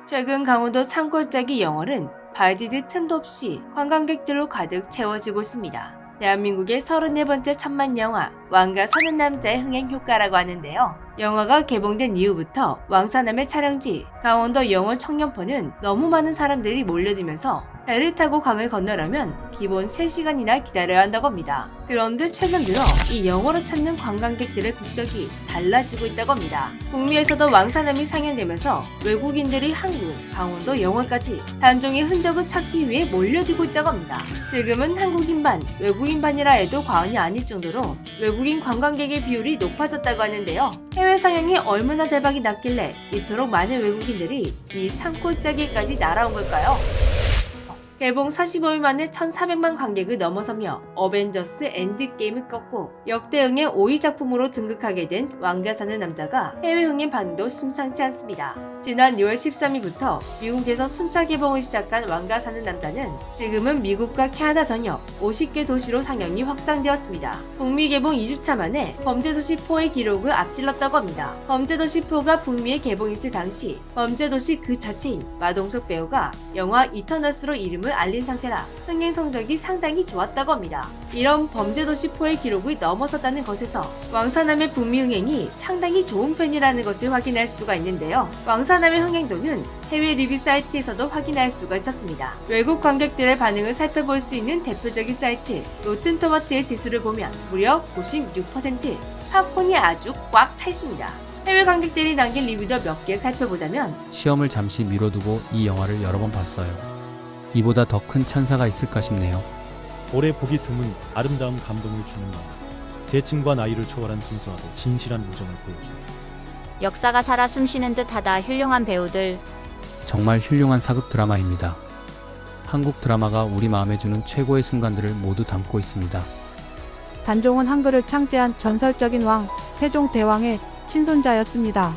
최근 강원도 산골짜기 영월은 발 디딜 틈도 없이 관광객들로 가득 채워지고 있습니다. 대한민국의 34번째 천만 영화 왕가 사는 남자의 흥행 효과라고 하는데요. 영화가 개봉된 이후부터 왕사남의 촬영지 강원도 영월 청년포는 너무 많은 사람들이 몰려들면서 배를 타고 강을 건너려면 기본 3시간이나 기다려야 한다고 합니다. 그런데 최근 들어 이 영월을 찾는 관광객들의 국적이 달라지고 있다고 합니다. 북미에서도 왕사남이 상영되면서 외국인들이 한국, 강원도 영월까지 단종의 흔적을 찾기 위해 몰려들고 있다고 합니다. 지금은 한국인 반, 외국인 반이라 해도 과언이 아닐 정도로 외국인 관광객의 비율이 높아졌다고 하는데요. 해외 상영이 얼마나 대박이 났길래 이토록 많은 외국인들이 이 산골짜기까지 날아온 걸까요? 개봉 45일 만에 1,400만 관객을 넘어서며 어벤져스 엔드게임을 꺾고 역대응의 5위 작품으로 등극하게 된 왕가 사는 남자가 해외 흥행 반응도 심상치 않습니다. 지난 6월 13일부터 미국에서 순차 개봉을 시작한 왕가 사는 남자는 지금은 미국과 캐나다 전역 50개 도시로 상영이 확산되었습니다. 북미 개봉 2주차 만에 범죄도시 4의 기록을 앞질렀다고 합니다. 범죄도시 4가 북미에 개봉했을 당시 범죄도시 그 자체인 마동석 배우가 영화 이터널스로 이름을 알린 상태라 흥행 성적이 상당히 좋았다고 합니다. 이런 범죄도시 4의 기록을 넘어섰다는 것에서 왕사남의 북미 흥행이 상당히 좋은 편이라는 것을 확인할 수가 있는데요. 왕사남의 흥행도는 해외 리뷰 사이트에서도 확인할 수가 있었습니다. 외국 관객들의 반응을 살펴볼 수 있는 대표적인 사이트 로튼토마토의 지수를 보면 무려 96%, 팝콘이 아주 꽉 차 있습니다. 해외 관객들이 남긴 리뷰도 몇 개 살펴보자면 시험을 잠시 미뤄두고 이 영화를 여러 번 봤어요. 이보다 더 큰 찬사가 있을까 싶네요. 올해 보기 드문 아름다운 감동을 주는 영화. 계층과 나이를 초월한 순수하고 진실한 우정을 보여준다. 역사가 살아 숨쉬는 듯하다. 훌륭한 배우들. 정말 훌륭한 사극 드라마입니다. 한국 드라마가 우리 마음에 주는 최고의 순간들을 모두 담고 있습니다. 단종은 한글을 창제한 전설적인 왕, 세종대왕의 친손자였습니다.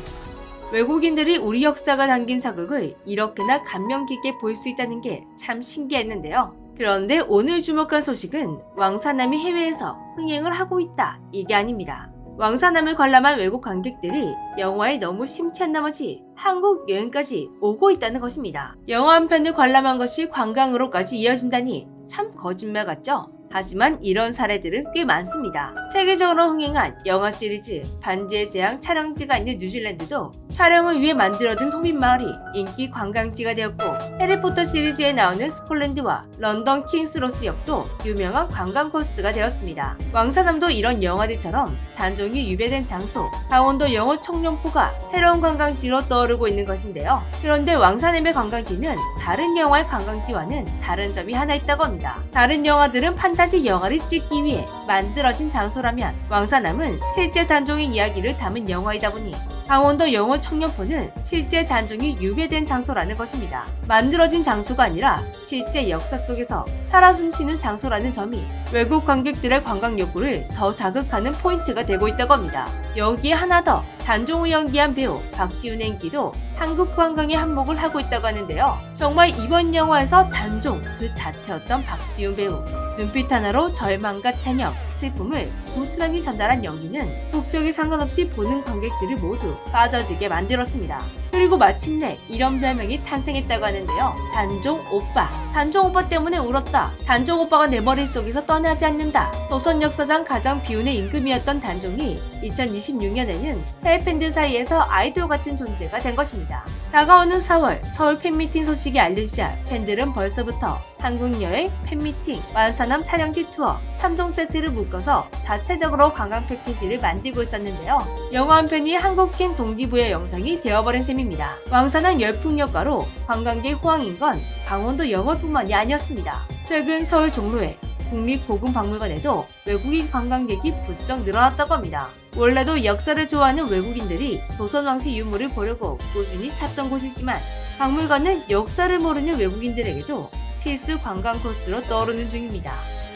외국인들이 우리 역사가 담긴 사극을 이렇게나 감명 깊게 볼 수 있다는 게 참 신기했는데요. 그런데 오늘 주목할 소식은 왕사남이 해외에서 흥행을 하고 있다, 이게 아닙니다. 왕사남을 관람한 외국 관객들이 영화에 너무 심취한 나머지 한국 여행까지 오고 있다는 것입니다. 영화 한 편을 관람한 것이 관광으로까지 이어진다니 참 거짓말 같죠? 하지만 이런 사례들은 꽤 많습니다. 세계적으로 흥행한 영화 시리즈 반지의 제왕 촬영지가 있는 뉴질랜드도 촬영을 위해 만들어둔 호빗마을이 인기 관광지가 되었고, 해리포터 시리즈에 나오는 스콜랜드와 런던 킹스로스 역도 유명한 관광 코스가 되었습니다. 왕사남도 이런 영화들처럼 단종이 유배된 장소 강원도 영월 청룡포가 새로운 관광지로 떠오르고 있는 것인데요. 그런데 왕사남의 관광지는 다른 영화의 관광지와는 다른 점이 하나 있다고 합니다. 다른 영화들은 판타지 영화를 찍기 위해 만들어진 장소라면 왕사남은 실제 단종의 이야기를 담은 영화이다 보니 강원도 영월 청년포는 실제 단종이 유배된 장소라는 것입니다. 만들어진 장소가 아니라 실제 역사 속에서 살아 숨쉬는 장소라는 점이 외국 관객들의 관광 욕구를 더 자극하는 포인트가 되고 있다고 합니다. 여기에 하나 더, 단종을 연기한 배우 박지훈의 인기도 한국 관광에 한몫을 하고 있다고 하는데요. 정말 이번 영화에서 단종 그 자체였던 박지훈 배우, 눈빛 하나로 절망과 찬영, 슬픔을 고스란히 전달한 연기는 국적에 상관없이 보는 관객들을 모두 빠져들게 만들었습니다. 그리고 마침내 이런 별명이 탄생했다고 하는데요. 단종 오빠. 단종 오빠 때문에 울었다. 단종 오빠가 내 머릿속에서 떠나지 않는다. 조선 역사상 가장 비운의 임금이었던 단종이 2026년에는 해외 팬들 사이에서 아이돌 같은 존재가 된 것입니다. 다가오는 4월 서울 팬미팅 소식이 알려지자 팬들은 벌써부터 한국 여행, 팬미팅, 왕사남 촬영지 투어 3종 세트를 묶어서 자체적으로 관광 패키지를 만들고 있었는데요. 영화 한 편이 한국행 동기부여 영상이 되어버린 셈입니다. 왕사남 열풍효과로 관광객 호황인 건 강원도 영월뿐만이 아니었습니다. 최근 서울 종로에 국립고궁박물관에도 외국인 관광객이 부쩍 늘어났다고 합니다. 원래도 역사를 좋아하는 외국인들이 조선왕실 유물을 보려고 꾸준히 찾던 곳이지만 박물관은 역사를 모르는 외국인들에게도 필수 관광 코스로 떠오르는 중입니다.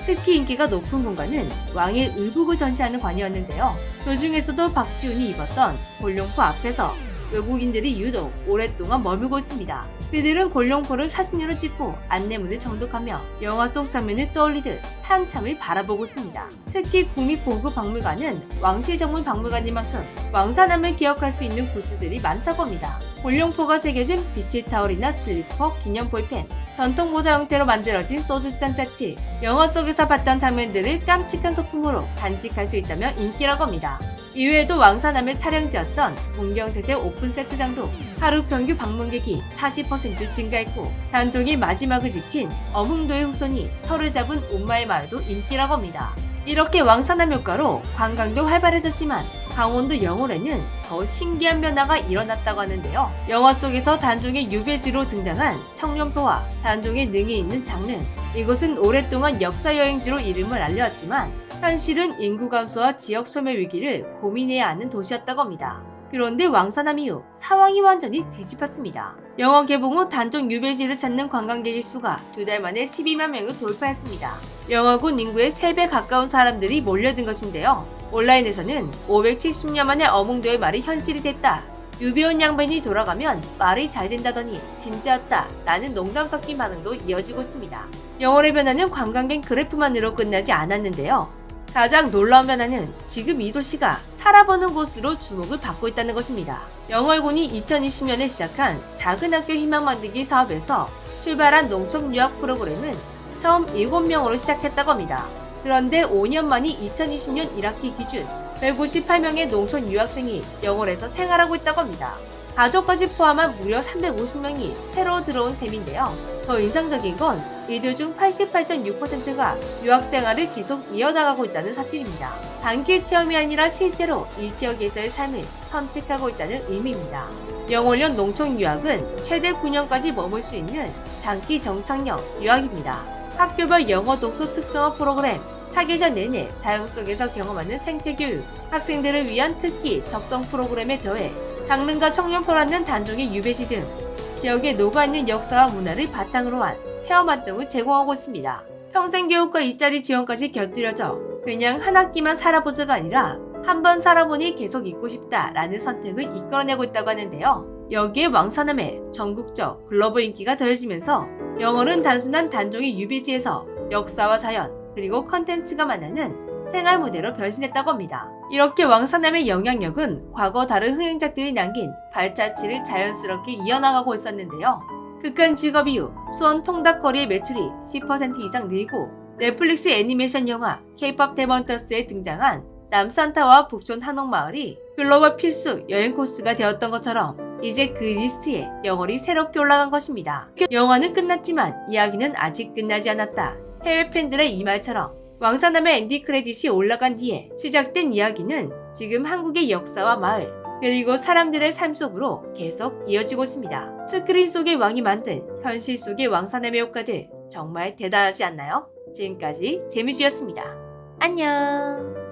특히 인기가 높은 공간은 왕의 의복을 전시하는 관이었는데요. 그 중에서도 박지훈이 입었던 골룡포 앞에서 외국인들이 유독 오랫동안 머물고 있습니다. 그들은 골룡포를 사진으로 찍고 안내문을 정독하며 영화 속 장면을 떠올리듯 한참을 바라보고 있습니다. 특히 국립고궁박물관은 왕실 전문 박물관인 만큼 왕사남을 기억할 수 있는 굿즈들이 많다고 합니다. 볼륨포가 새겨진 비치 타올이나 슬리퍼, 기념 볼펜, 전통 모자 형태로 만들어진 소주잔 세트, 영화 속에서 봤던 장면들을 깜찍한 소품으로 간직할 수 있다며 인기라고 합니다. 이외에도 왕사남의 촬영지였던 문경세제 오픈 세트장도 하루 평균 방문객이 40% 증가했고, 단종의 마지막을 지킨 어흥도의 후손이 터를 잡은 운마의 마을도 인기라고 합니다. 이렇게 왕사남 효과로 관광도 활발해졌지만 강원도 영월에는 더 신기한 변화가 일어났다고 하는데요. 영화 속에서 단종의 유배지로 등장한 청룡포와 단종의 능이 있는 장릉, 이곳은 오랫동안 역사여행지로 이름을 알려왔지만 현실은 인구 감소와 지역 소멸 위기를 고민해야 하는 도시였다고 합니다. 그런데 왕사남 이후 상황이 완전히 뒤집혔습니다. 영화 개봉 후 단종 유배지를 찾는 관광객의 수가 2달 만에 12만 명을 돌파했습니다. 영화군 인구의 3배 가까운 사람들이 몰려든 것인데요. 온라인에서는 570년 만에 어몽도의 말이 현실이 됐다. 유비온 양반이 돌아가면 말이 잘 된다더니 진짜였다 라는 농담 섞인 반응도 이어지고 있습니다. 영월의 변화는 관광객 그래프만으로 끝나지 않았는데요. 가장 놀라운 변화는 지금 이 도시가 살아보는 곳으로 주목을 받고 있다는 것입니다. 영월군이 2020년에 시작한 작은 학교 희망 만들기 사업에서 출발한 농촌 유학 프로그램은 처음 7명으로 시작했다고 합니다. 그런데 5년 만인 2020년 1학기 기준 158명의 농촌 유학생이 영월에서 생활하고 있다고 합니다. 가족까지 포함한 무려 350명이 새로 들어온 셈인데요. 더 인상적인 건 이들 중 88.6%가 유학생활을 계속 이어나가고 있다는 사실입니다. 단기 체험이 아니라 실제로 이 지역에서의 삶을 선택하고 있다는 의미입니다. 영월년 농촌 유학은 최대 9년까지 머물 수 있는 장기 정착형 유학입니다. 학교별 영어 독서 특성화 프로그램, 사계절 내내 자연 속에서 경험하는 생태교육, 학생들을 위한 특기 적성 프로그램에 더해 장릉과 청룡포라는 단종의 유배지 등 지역에 녹아있는 역사와 문화를 바탕으로 한 체험 활동을 제공하고 있습니다. 평생교육과 일자리 지원까지 곁들여져 그냥 한 학기만 살아보자가 아니라 한 번 살아보니 계속 있고 싶다라는 선택을 이끌어내고 있다고 하는데요. 여기에 왕사남의 전국적 글로벌 인기가 더해지면서 영월은 단순한 단종의 유배지에서 역사와 자연 그리고 컨텐츠가 만나는 생활 무대로 변신했다고 합니다. 이렇게 왕사남의 영향력은 과거 다른 흥행작들이 남긴 발자취를 자연스럽게 이어나가고 있었는데요. 극한 직업 이후 수원 통닭거리의 매출이 10% 이상 늘고 넷플릭스 애니메이션 영화 K-POP 데몬터스에 등장한 남산타와 북촌 한옥마을이 글로벌 필수 여행 코스가 되었던 것처럼 이제 그 리스트에 영월이 새롭게 올라간 것입니다. 영화는 끝났지만 이야기는 아직 끝나지 않았다. 해외 팬들의 이 말처럼 왕사남의 엔딩 크레딧이 올라간 뒤에 시작된 이야기는 지금 한국의 역사와 마을 그리고 사람들의 삶 속으로 계속 이어지고 있습니다. 스크린 속의 왕이 만든 현실 속의 왕사남의 효과들 정말 대단하지 않나요? 지금까지 재미주였습니다. 안녕.